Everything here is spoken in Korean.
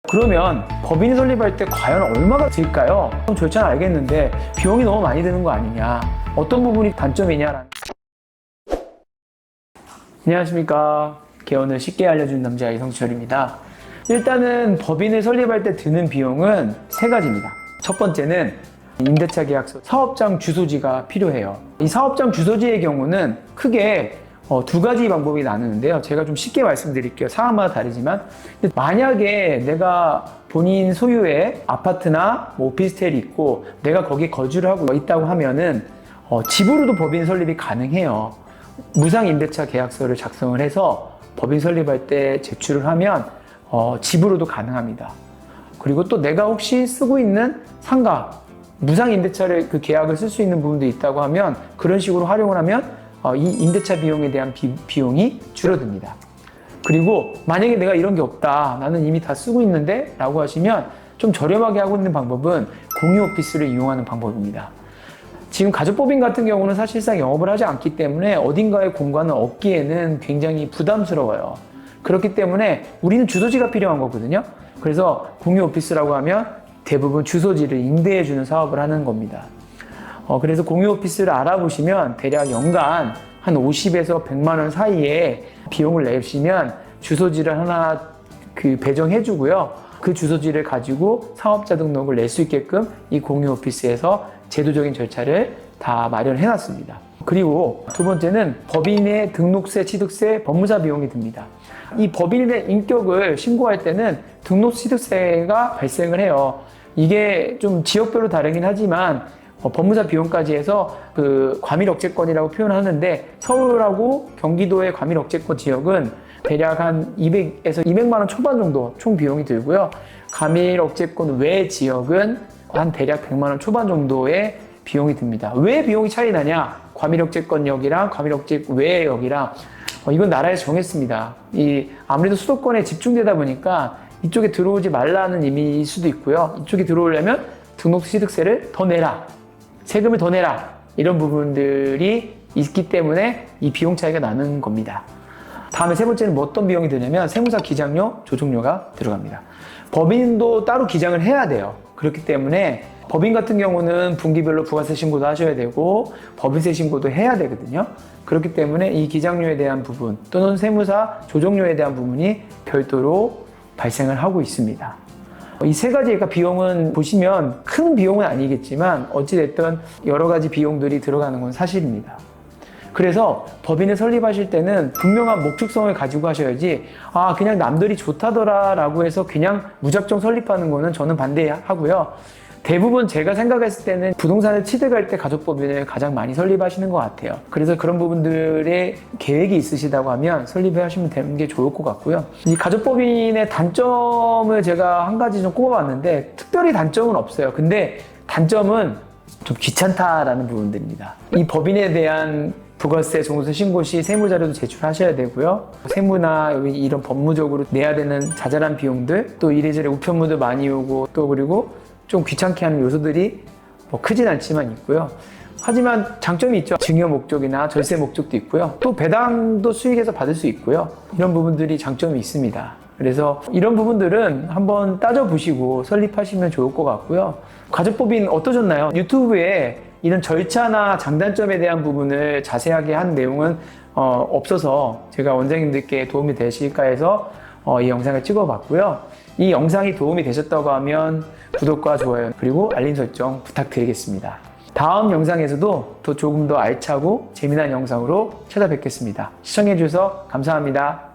그러면 법인 설립할 때 과연 얼마가 들까요? 절차는 알겠는데 비용이 너무 많이 드는 거 아니냐, 어떤 부분이 단점이냐라는. 안녕하십니까. 개원을 쉽게 알려주는 남자 이성철입니다. 일단은 법인을 설립할 때 드는 비용은 세 가지입니다. 첫 번째는 임대차 계약서, 사업장 주소지가 필요해요. 이 사업장 주소지의 경우는 크게 두 가지 방법이 나누는데요. 제가 좀 쉽게 말씀드릴게요. 상황마다 다르지만, 만약에 내가 본인 소유의 아파트나 오피스텔이 있고 내가 거기에 거주를 하고 있다고 하면은 집으로도 법인 설립이 가능해요. 무상 임대차 계약서를 작성을 해서 법인 설립할 때 제출을 하면 집으로도 가능합니다. 그리고 또 내가 혹시 쓰고 있는 상가, 무상 임대차를 그 계약을 쓸 수 있는 부분도 있다고 하면 그런 식으로 활용을 하면 이 임대차 비용에 대한 비용이 줄어듭니다. 그리고 만약에 내가 이런 게 없다, 나는 이미 다 쓰고 있는데 라고 하시면 좀 저렴하게 하고 있는 방법은 공유 오피스를 이용하는 방법입니다. 지금 가족법인 같은 경우는 사실상 영업을 하지 않기 때문에 어딘가에 공간을 얻기에는 굉장히 부담스러워요. 그렇기 때문에 우리는 주소지가 필요한 거거든요. 그래서 공유 오피스라고 하면 대부분 주소지를 임대해주는 사업을 하는 겁니다. 그래서 공유 오피스를 알아보시면 대략 연간 한 50에서 100만 원 사이에 비용을 내시면 주소지를 하나 배정해 주고요. 그 주소지를 가지고 사업자 등록을 낼 수 있게끔 이 공유 오피스에서 제도적인 절차를 다 마련해 놨습니다. 그리고 두 번째는 법인의 등록세, 취득세, 법무사 비용이 듭니다. 이 법인의 인격을 신고할 때는 등록 취득세가 발생을 해요. 이게 좀 지역별로 다르긴 하지만 법무사 비용까지 해서 과밀억제권이라고 표현하는데, 서울하고 경기도의 과밀억제권 지역은 대략 한 200에서 200만 원 초반 정도 총 비용이 들고요. 과밀억제권 외 지역은 한 대략 100만 원 초반 정도의 비용이 듭니다. 왜 비용이 차이 나냐? 과밀억제권역이랑 과밀억제 외역이랑 이건 나라에서 정했습니다. 아무래도 수도권에 집중되다 보니까 이쪽에 들어오지 말라는 의미일 수도 있고요. 이쪽에 들어오려면 등록취득세를 더 내라, 세금을 더 내라, 이런 부분들이 있기 때문에 이 비용 차이가 나는 겁니다. 다음에 세 번째는 어떤 비용이 드냐면 세무사 기장료, 조정료가 들어갑니다. 법인도 따로 기장을 해야 돼요. 그렇기 때문에 법인 같은 경우는 분기별로 부가세 신고도 하셔야 되고 법인세 신고도 해야 되거든요. 그렇기 때문에 이 기장료에 대한 부분 또는 세무사 조정료에 대한 부분이 별도로 발생을 하고 있습니다. 이 세 가지가 비용은 보시면 큰 비용은 아니겠지만 어찌됐든 여러 가지 비용들이 들어가는 건 사실입니다. 그래서 법인을 설립하실 때는 분명한 목적성을 가지고 하셔야지, 그냥 남들이 좋다더라 라고 해서 그냥 무작정 설립하는 거는 저는 반대하고요. 대부분 제가 생각했을 때는 부동산을 취득할 때 가족법인을 가장 많이 설립하시는 것 같아요. 그래서 그런 부분들의 계획이 있으시다고 하면 설립하시면 되는 게 좋을 것 같고요. 이 가족법인의 단점을 제가 한 가지 좀 꼽아봤는데 특별히 단점은 없어요. 근데 단점은 좀 귀찮다라는 부분들입니다. 이 법인에 대한 부가세, 종부세 신고 시 세무자료도 제출하셔야 되고요. 세무나 이런 법무적으로 내야 되는 자잘한 비용들, 또 이래저래 우편물도 많이 오고, 또 그리고 좀 귀찮게 하는 요소들이 크진 않지만 있고요. 하지만 장점이 있죠. 증여 목적이나 절세 목적도 있고요. 또 배당도 수익에서 받을 수 있고요. 이런 부분들이 장점이 있습니다. 그래서 이런 부분들은 한번 따져보시고 설립하시면 좋을 것 같고요. 가족법인 어떠셨나요? 유튜브에 이런 절차나 장단점에 대한 부분을 자세하게 한 내용은 없어서 제가 원장님들께 도움이 되실까 해서 이 영상을 찍어봤고요. 이 영상이 도움이 되셨다고 하면 구독과 좋아요 그리고 알림 설정 부탁드리겠습니다. 다음 영상에서도 조금 더 알차고 재미난 영상으로 찾아뵙겠습니다. 시청해주셔서 감사합니다.